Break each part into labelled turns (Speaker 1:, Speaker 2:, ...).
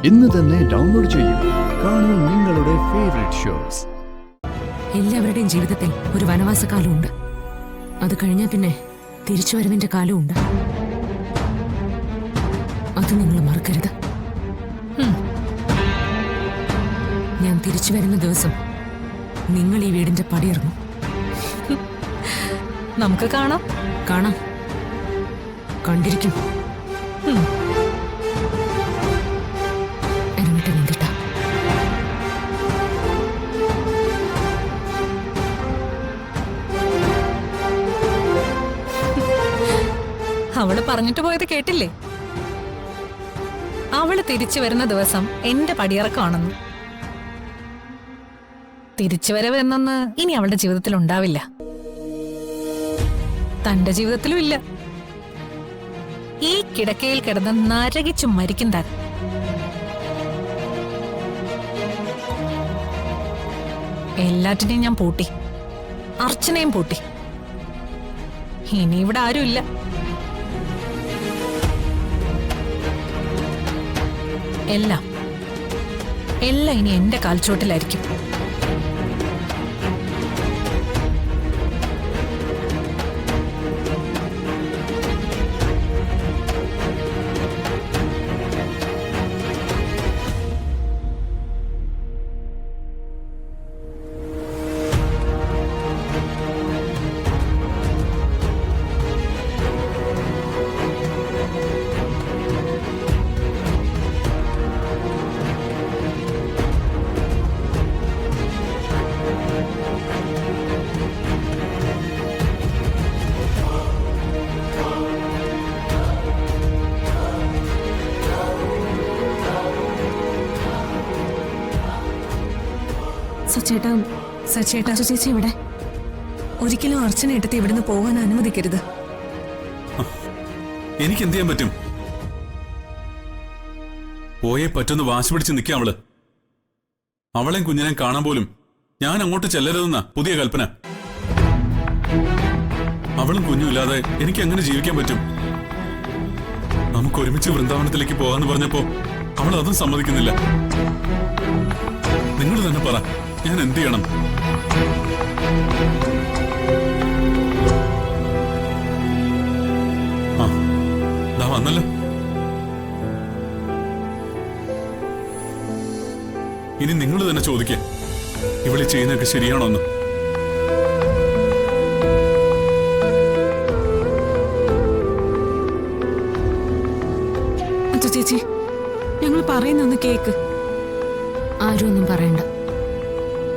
Speaker 1: ഇന്ന് തന്നെ ഡൗൺലോഡ് ചെയ്യൂ. കാണൂ നിങ്ങളുടെ ഫേവറേറ്റ് ഷോസ്.
Speaker 2: എല്ലാവരുടെയും ജീവിതത്തിൽ ഒരു വനവാസകാലമുണ്ട്. അത് കഴിഞ്ഞാൽ പിന്നെ തിരിച്ചുവരവിന്റെ കാലമുണ്ട്. അത് നിങ്ങൾ മറക്കരുത്. ഞാൻ തിരിച്ചു വരുന്ന ദിവസം നിങ്ങൾ ഈ വീടിന്റെ പടിയിറങ്ങും.
Speaker 3: നമുക്ക് കാണാം.
Speaker 2: കാണാം, കണ്ടിരിക്കും. ഇറങ്ങട്ടെ നിന്നിട്ട.
Speaker 3: അവള് പറഞ്ഞിട്ട് പോയത് കേട്ടില്ലേ? അവള് തിരിച്ചു വരുന്ന ദിവസം എന്റെ പടിയിറക്കമാണെന്ന്. തിരിച്ചുവരവ് എന്നൊന്ന് ഇനി അവളുടെ ജീവിതത്തിൽ ഉണ്ടാവില്ല. തന്റെ ജീവിതത്തിലും ഇല്ല. ഈ കിടക്കയിൽ കിടന്ന് നരകിച്ചു മരിക്കും താൻ. എല്ലാറ്റിനെയും ഞാൻ പൂട്ടി, അർച്ചനയും പൂട്ടി. ഇനി ഇവിടെ ആരുമില്ല. എല്ലാം ഇനി എന്റെ കാൽച്ചോട്ടിലായിരിക്കും.
Speaker 2: സച്ചേട്ടാ ചേച്ചി ഇവിടെ. ഒരിക്കലും അർച്ചന എടുത്ത് ഇവിടുന്ന് പോകാൻ അനുവദിക്കരുത്.
Speaker 4: എനിക്ക് എന്ത് ചെയ്യാൻ പറ്റും? പോയേ പറ്റുന്ന വാശി പിടിച്ച് നിൽക്കാം അവള്. അവളെയും കുഞ്ഞിനെ കാണാൻ പോലും ഞാൻ അങ്ങോട്ട് ചെല്ലരുതെന്ന പുതിയ കൽപ്പന. അവളും കുഞ്ഞും ഇല്ലാതെ എനിക്ക് എങ്ങനെ ജീവിക്കാൻ പറ്റും? നമുക്ക് ഒരുമിച്ച് വൃന്ദാവനത്തിലേക്ക് പോകാന്ന് പറഞ്ഞപ്പോ അവൾ അതും സമ്മതിക്കുന്നില്ല. നിങ്ങൾ തന്നെ പറ, ഞാൻ എന്ത് ചെയ്യണം? ദാ വന്നല്ലോ. ഇനി നിങ്ങൾ തന്നെ ചോദിക്കേ, ഇവളി ചെയ്യുന്നതൊക്കെ ശരിയാണോ എന്ന്.
Speaker 2: ചേച്ചി, ഞങ്ങൾ പറയുന്നൊന്ന് കേക്ക്. ആരും ഒന്നും പറയണ്ട.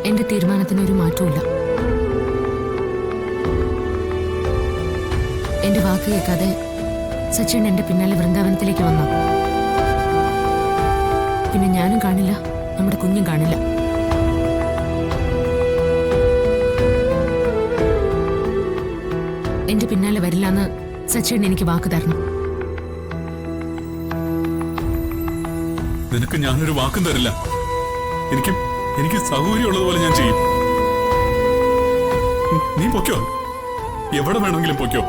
Speaker 2: എന്റെ തീരുമാനത്തിന് ഒരു മാറ്റവുമില്ല. എന്റെ വാക്ക് കേൾക്കാതെ സച്ചിൻ എന്റെ പിന്നാലെ വൃന്ദാവനത്തിലേക്ക് വന്നു. പിന്നെ ഞാനും കാണില്ല, നമ്മുടെ കുഞ്ഞും കാണില്ല. എന്റെ പിന്നാലെ വരില്ലെന്ന് സച്ചിൻ എനിക്ക് വാക്ക് തരണം.
Speaker 4: നിനക്ക് ഞാനൊരു വാക്കും തരില്ല. എനിക്ക് സൗകര്യമുള്ളതുപോലെ ഞാൻ ചെയ്യും. നീ പൊക്കോ, എവിടെ വേണമെങ്കിലും പൊക്കോ.